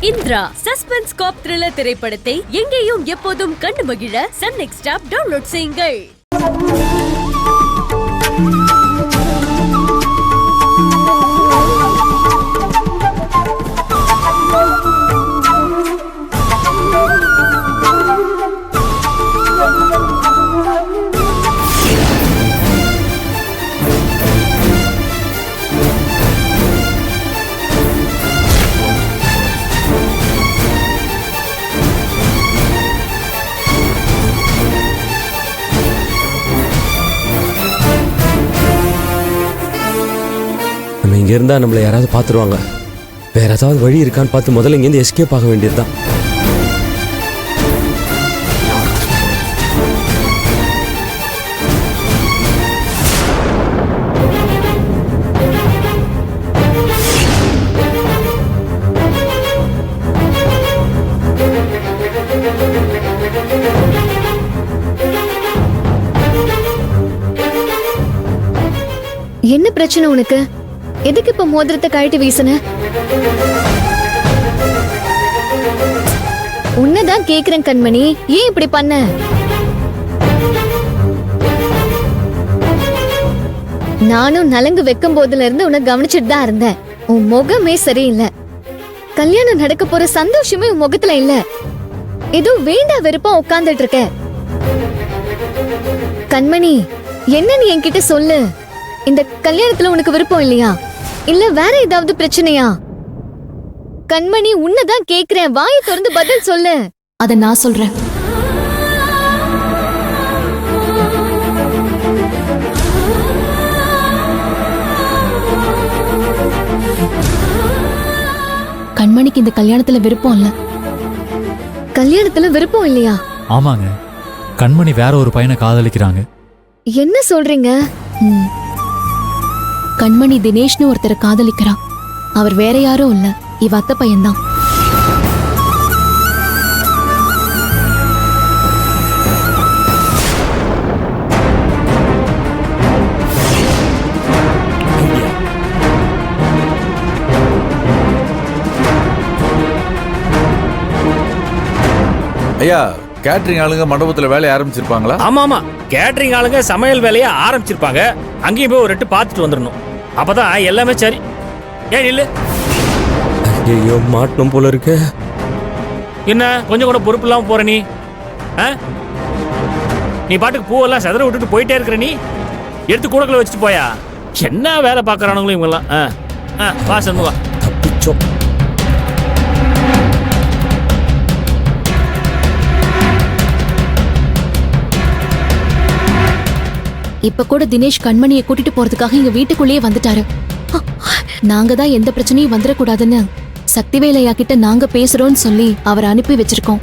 Indira suspense காப் thriller திரைப்படத்தை எங்கேயும் எப்போதும் கண்டு மகிழ சன் நெக்ஸ்ட் ஆப் டவுன்லோட் செய்யுங்கள். இங்கே இருந்தால் நம்மளை யாராவது பார்த்துருவாங்க. வேற ஏதாவது வழி இருக்கான்னு பார்த்து முதல்ல இங்கேருந்து எஸ்கேப் ஆக வேண்டியதுதான். என்ன பிரச்சனை உனக்கு? எதுக்கு இப்ப மோதிரத்தை கழட்டி வீசுன? உன்னதான் கேக்குறேன் கண்மணி, ஏன் இப்படி பண்ண? நானும் நலங்கு வைக்கும் போதுல இருந்து உன்னை கவனிச்சுட்டு தான் இருந்தேன். உன் முகமே சரியில்லை. கல்யாணம் நடக்க போற சந்தோஷமே உன் முகத்துல இல்ல. ஏதோ வேண்டா வெறுப்பா உட்கார்ந்துட்டு இருக்க. கண்மணி, என்ன நீ என்கிட்ட சொல்லு. இந்த கல்யாணத்துல உனக்கு விருப்பம் இல்லையா? இல்ல வேற ஏதாவது பிரச்சனையா? கண்மணி, உன்னதான் கேக்குறேன், வாயை திறந்து பதில் சொல்லு. அத நான் சொல்றேன். கண்மணிக்கு இந்த கல்யாணத்துல விருப்பம் இல்ல. கல்யாணத்துல விருப்பம் இல்லையா? ஆமாங்க, கண்மணி வேற ஒரு பையனை காதலிக்கிறாங்க. என்ன சொல்றீங்க? கண்மணி தினேஷ்னு ஒருத்தரை காதலிக்கிறான். அவர் வேற யாரும் இல்ல, இவ அத்தை பையன்தான். ஐயா, கேட்டரிங் ஆளுங்க மண்டபத்துல வேலையை ஆரம்பிச்சிருப்பாங்களா? ஆமா ஆமா, கேட்டரிங் ஆளுங்க சமையல் வேலையை ஆரம்பிச்சிருப்பாங்க. அங்கேயும் போய் ஒரு எட்டு பார்த்துட்டு வந்துடணும். அப்பதான் எல்லாமே சரி. ஏன் இல்ல? ஐயோ, மாட்டணும் போல இருக்கு. என்ன கொஞ்சம் கூட பொறுப்பு இல்லாம போற நீ? நீ பாட்டுக்கு பூவெல்லாம் செதற விட்டுட்டு போயிட்டே இருக்கிற. நீ எடுத்து கூடக்குள்ள வச்சுட்டு போயா? என்ன வேலை பார்க்கறானுங்களும் இவங்கெல்லாம். வா சண்முகா. தப்பிச்சோம். இப்ப கூட தினேஷ் கண்மணியை கூட்டிட்டு போறதுக்காக எங்க வீட்டுக்குள்ளேயே வந்துட்டாரு. நாங்க தான் எந்த பிரச்சனையும் வந்துடக்கூடாதுன்னு சக்திவேலையா கிட்ட நாங்க பேசுறோம்னு சொல்லி அவரை அனுப்பி வச்சிருக்கோம்.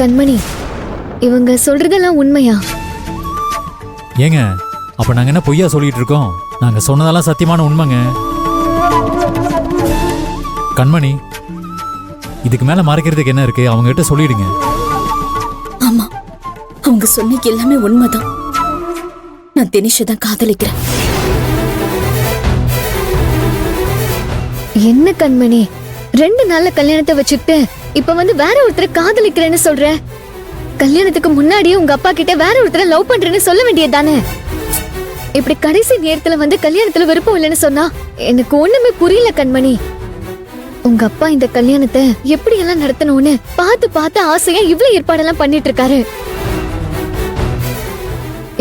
கண்மணி, இவங்க சொல்றதெல்லாம் உண்மையா? ஏங்க, அப்ப நாங்க என்ன பொய்யா சொல்லிட்டு இருக்கோம்? நாங்க சொன்னதெல்லாம் சத்தியமான உண்மைங்க. கண்மணி, இதுக்கு மேல மறைக்கிறதுக்கு என்ன இருக்கு? அவங்க கிட்ட சொல்லிடுங்க. ஆமா, அவங்க சொன்ன எல்லாமே உண்மைதான். நான் தினேஷை தான் காதலிக்கிறேன். என்ன கண்மணி, 2 நாள்ல கல்யாணத்தை வச்சுக்கிட்டு இப்ப வந்து வேற ஒருத்தரை காதலிக்கிறேன்னு சொல்ற? கல்யாணத்துக்கு முன்னாடியே உங்க அப்பா கிட்ட வேற ஒருத்தரை லவ் பண்றேன்னு சொல்ல வேண்டியதானே? இப்படி கடைசி நேரத்துல வந்து கல்யாணத்துல விருப்பம் இல்லைன்னு சொன்னா எனக்கு ஒண்ணுமே புரியல கண்மணி. உங்க அப்பா இந்த கல்யாணத்தை எப்படி எல்லாம் நடத்தணும்னு பார்த்து பார்த்து ஆசையா இவ்வளவு ஏற்பாடெல்லாம் பண்ணிட்டு இருக்காரு.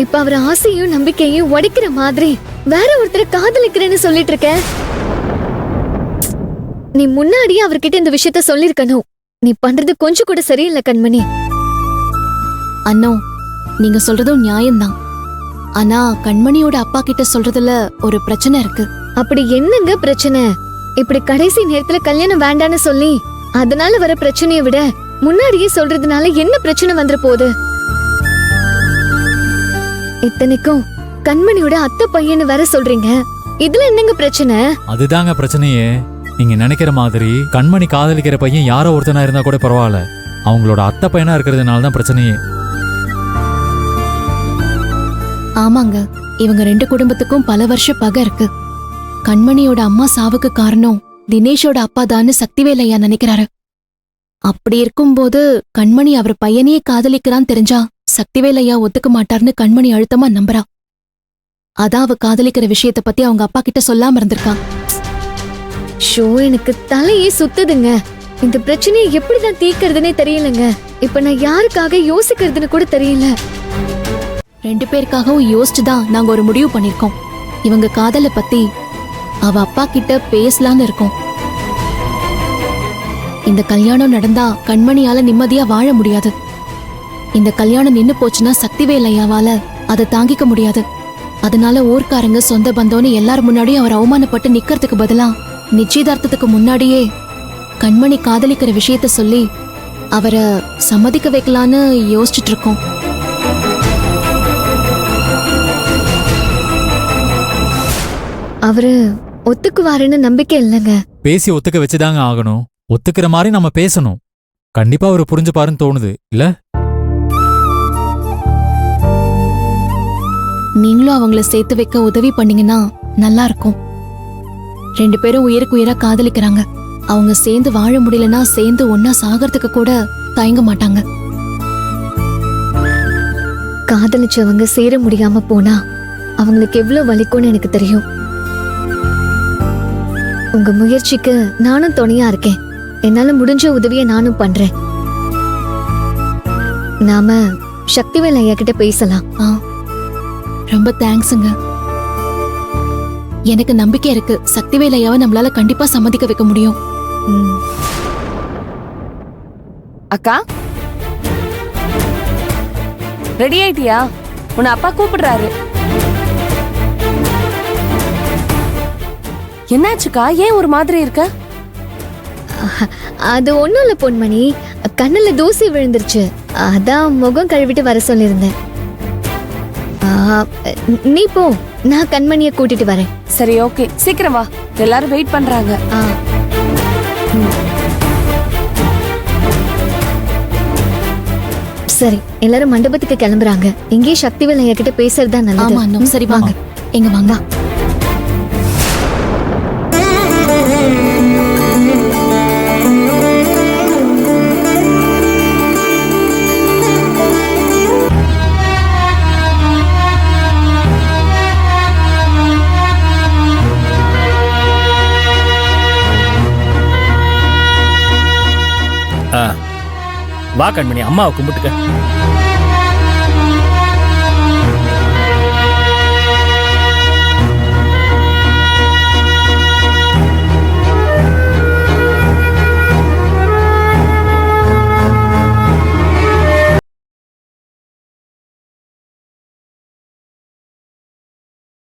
இப்ப அவர் ஆசையும் நம்பிக்கையும் உடைக்கிற மாதிரி வேற ஒருத்தரை காதலிக்கிறேன்னு சொல்லிட்டு இருக்க. நீ முன்னாடியே அவர்கிட்ட இந்த விஷயத்த சொல்லிருக்கணும். நீ பண்றது கொஞ்சம் கூட சரியில்லை கண்மணி. அண்ணோ, நீங்க சொல்றதும் நியாயம்தான். ஆனா கண்மணியோட அப்பா கிட்ட சொல்றதுல ஒரு பிரச்சனை இருக்கு. அப்படி என்னங்க பிரச்சனை? இப்படி கடைசி நேரத்துல கல்யாணம் வேண்டான்னு சொல்லி அதனால வர பிரச்சனையை விட முன்னாடியே சொல்றதுனால என்ன பிரச்சனை வந்துற போகுது? இத்தனைக்கும் கண்மணியோட அத்தை பையன்னு வேற சொல்றீங்க. இதுல என்னங்க பிரச்சனை? அதுதாங்க பிரச்சனையே. நீங்க நினைக்கிற மாதிரி கண்மணி காதலிக்கிற பையன் யாரோ ஒருத்தனா இருந்தா கூட பரவாயில்ல, அவங்களோட அத்தை பையனா இருக்கிறதுனால தான் பிரச்சனையே. ஆமாங்க, இவங்க 2 குடும்பத்துக்கும் பல வருஷ பகை இருக்கு. கண்மணியோட அம்மா சாவுக்கு காரணம் தினேஷோட அப்பா தான்னு சக்திவேல் ஐயா நினைக்கிறாரு. அப்படி இருக்கும்போது கண்மணி அவர் பையனையே காதலிக்கிறான்னு தெரிஞ்சா சக்திவேல் ஐயா ஒத்துக்க மாட்டார்னு கண்மணி அழுத்தமா நம்புறா. அதான் அவ காதலிக்கிற விஷயத்த பத்தி அவங்க அப்பா கிட்ட சொல்லாம இருந்திருக்கா. ஷோ, எனக்கு தலையே சுத்துதுங்க. இந்த பிரச்சனையை எப்படிதான் தீர்க்கறதுனே தெரியலங்க. இப்ப நான் யாருக்காக யோசிக்கிறதுன்னு கூட தெரியல. 2 பேருக்காகவும் யோசிச்சுதான் நாங்க ஒரு முடிவு பண்ணிருக்கோம். இவங்க காதலை பத்தி அவ அப்பா கிட்ட பேசலான்னு இருக்கோம். இந்த கல்யாணம் நடந்தா கண்மணியால நிம்மதியா வாழ முடியாது. இந்த கல்யாணம் நின்னு போச்சுன்னா சக்திவேல் ஐயாவால அதை தாங்கிக்க முடியாது. அதனால ஊர்க்காரங்க சொந்த பந்தம்னு எல்லார் முன்னாடியும் அவர் அவமானப்பட்டு நிக்கிறதுக்கு பதிலா நிச்சயதார்த்தத்துக்கு முன்னாடியே கண்மணி காதலிக்கிற விஷயத்த சொல்லி அவரை சம்மதிக்க வைக்கலான்னு யோசிச்சுட்டு இருக்கோம். அவரு ஒத்துக்குவாருன்னு நம்பிக்கை இல்லைங்க. பேசி ஒத்துக்க வச்சுதாங்க ஆகணும். ஒத்துக்கிற மாதிரி நம்ம பேசணும். கண்டிப்பா அவர் புரிஞ்சுப்பாருன்னு தோணுது இல்ல? நீங்களும் அவங்கள சேர்த்து வைக்க உதவி பண்ணீங்கன்னா நல்லா இருக்கும். 2 பேரும் உயிருக்கு உயிரா காதலிக்கிறாங்க. அவங்க சேர்ந்து வாழ முடியலன்னா சேர்ந்து ஒன்னா சாகிறதுக்கு கூட தயங்க மாட்டாங்க. காதலிச்சவங்க சேர முடியாம போனா அவங்களுக்கு எவ்வளவு வலிக்கும்னு எனக்கு தெரியும். உங்க முயற்சிக்கு நானும் துணையா இருக்கேன். என்னால முடிஞ்ச உதவியை நானும் பண்றேன். நாம சக்திவேல் ஐயா கிட்ட பேசலாம். ரொம்ப தேங்க்ஸுங்க. எனக்கு நம்பிக்கை இருக்கு சக்திவேல் ஐயாவை நம்மளால கண்டிப்பா சம்மதிக்க வைக்க முடியும். அக்கா, ரெடி ஆயிட்டியா? உன்னை அப்பா கூப்பிடுறாரு. என்னாச்சுக்கா, ஏன் ஒரு மாதிரி இருக்க? அது ஒண்ணும் இல்ல பொன்மணி, கண்ணுல தூசி விழுந்துருச்சு. அதான் முகம் கழுவிட்டு வர சொல்லியிருந்தேன். நீ போ, நான் கண்மணியை கூட்டிட்டு வரேன். சரி, ஓகே, சீக்கிரம் வா, எல்லாரும் வெயிட் பண்றாங்க. சரி, எல்லாரும் மண்டபத்துக்கு கிளம்புறாங்க. இங்கேயே சக்திவேல் ஐயா கிட்ட பேசுறதா நல்லது. ஆமா, சரி வாங்க. எங்க வாங்க. வா கண்மணி, அம்மாவை கும்பிட்டுக்க.